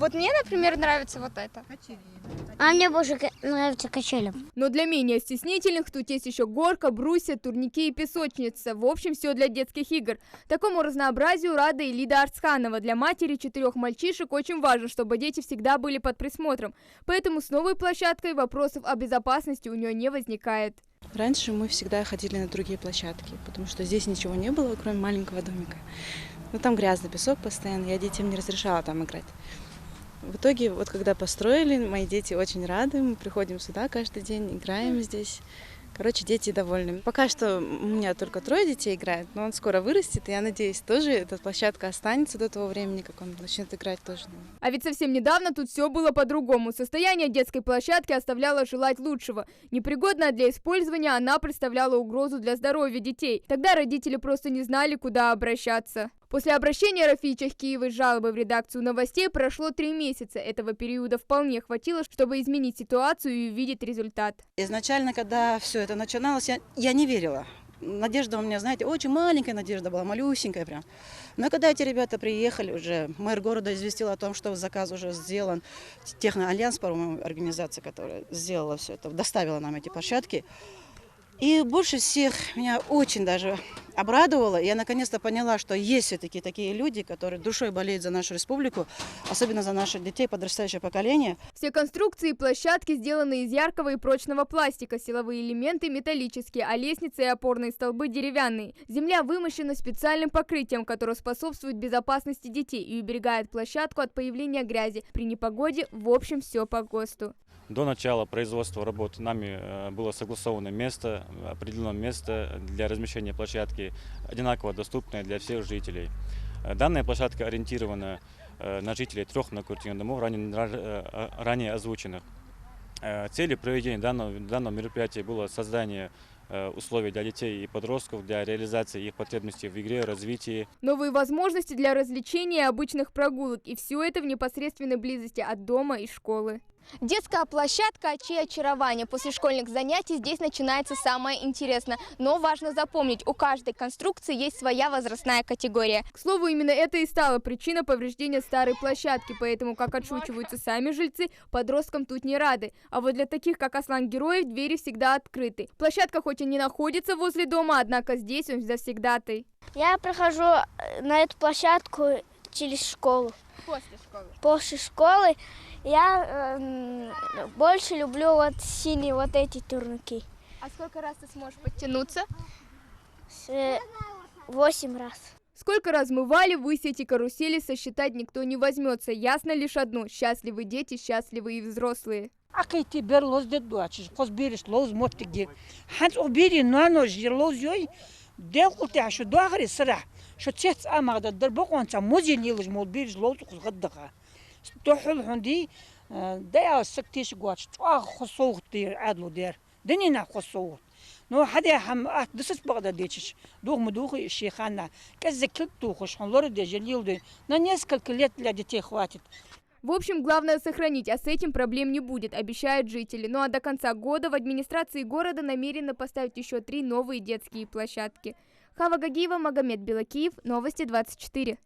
Вот мне, например, нравится вот это. А мне больше нравится качели. Но для менее стеснительных тут есть еще горка, брусья, турники и песочница. В общем, все для детских игр. Такому разнообразию рада и Лида Арцханова. Для матери 4 мальчишек очень важно, чтобы дети всегда были под присмотром. Поэтому с новой площадкой вопросов о безопасности у нее не возникает. Раньше мы всегда ходили на другие площадки, потому что здесь ничего не было, кроме маленького домика. Но там грязный песок постоянно, я детям не разрешала там играть. В итоге, вот когда построили, мои дети очень рады, мы приходим сюда каждый день, играем здесь. Короче, дети довольны. Пока что у меня только 3 детей играют, но он скоро вырастет, и я надеюсь, тоже эта площадка останется до того времени, как он начнет играть тоже. А ведь совсем недавно тут все было по-другому. Состояние детской площадки оставляло желать лучшего. Непригодная для использования, она представляла угрозу для здоровья детей. Тогда родители просто не знали, куда обращаться. После обращения Рафии Чахкиевой с жалобой в редакцию новостей прошло 3 месяца. Этого периода вполне хватило, чтобы изменить ситуацию и увидеть результат. Изначально, когда все это начиналось, я не верила. Надежда у меня, знаете, очень маленькая надежда была, малюсенькая прям. Но когда эти ребята приехали уже, мэр города известил о том, что заказ уже сделан. Техноальянс, по-моему, организация, которая сделала все это, доставила нам эти площадки. И больше всех меня очень даже обрадовало. Я наконец-то поняла, что есть все-таки такие люди, которые душой болеют за нашу республику, особенно за наших детей, подрастающее поколение. Все конструкции и площадки сделаны из яркого и прочного пластика, силовые элементы металлические, а лестницы и опорные столбы деревянные. Земля вымощена специальным покрытием, которое способствует безопасности детей и уберегает площадку от появления грязи. При непогоде, в общем, все по ГОСТу. До начала производства работы нами было согласовано место, определено место для размещения площадки, одинаково доступное для всех жителей. Данная площадка ориентирована на жителей 3 многоквартирных домов, ранее озвученных. Целью проведения данного мероприятия было создание условий для детей и подростков для реализации их потребностей в игре, развитии. Новые возможности для развлечений и обычных прогулок. И все это в непосредственной близости от дома и школы. Детская площадка «Очи очарования». После школьных занятий здесь начинается самое интересное. Но важно запомнить, у каждой конструкции есть своя возрастная категория. К слову, именно это и стало причиной повреждения старой площадки. Поэтому, как отшучиваются сами жильцы, подросткам тут не рады. А вот для таких, как Аслан Героев, двери всегда открыты. Площадка хоть и не находится возле дома, однако здесь он завсегдатый. Я прохожу на эту площадку через школу. После школы. После школы я больше люблю вот синие вот эти турники. А сколько раз ты сможешь подтянуться? 8 раз. Сколько размывали, высь эти карусели сосчитать никто не возьмется. Ясно лишь одно: счастливы дети, счастливы и взрослые. Акити бер лоз дед дуачиш, кос бериш лоз мотиги. Ханс обери нано жир лоз йой. Дел култи ашу дуахри сра. Шо цец амагда дербоконца музин йилж мол бериш лоз кузгаддага. تحل عندي ده سكتيش قواتش خصوص دير عدلو دير دنينا خصوص نو حدا هم دسس بغدا ديتش دوغ مدوخي الشيخانا كزكل دوخش حنلور دي جليل дي на несколько лет для детей хватит. В общем, главное сохранить, а с этим проблем не будет, обещают жители. Ну а до конца года в администрации города намерены поставить еще 3 новые детские площадки. Хава Гагиева, Магомед Белакиев, Новости 24.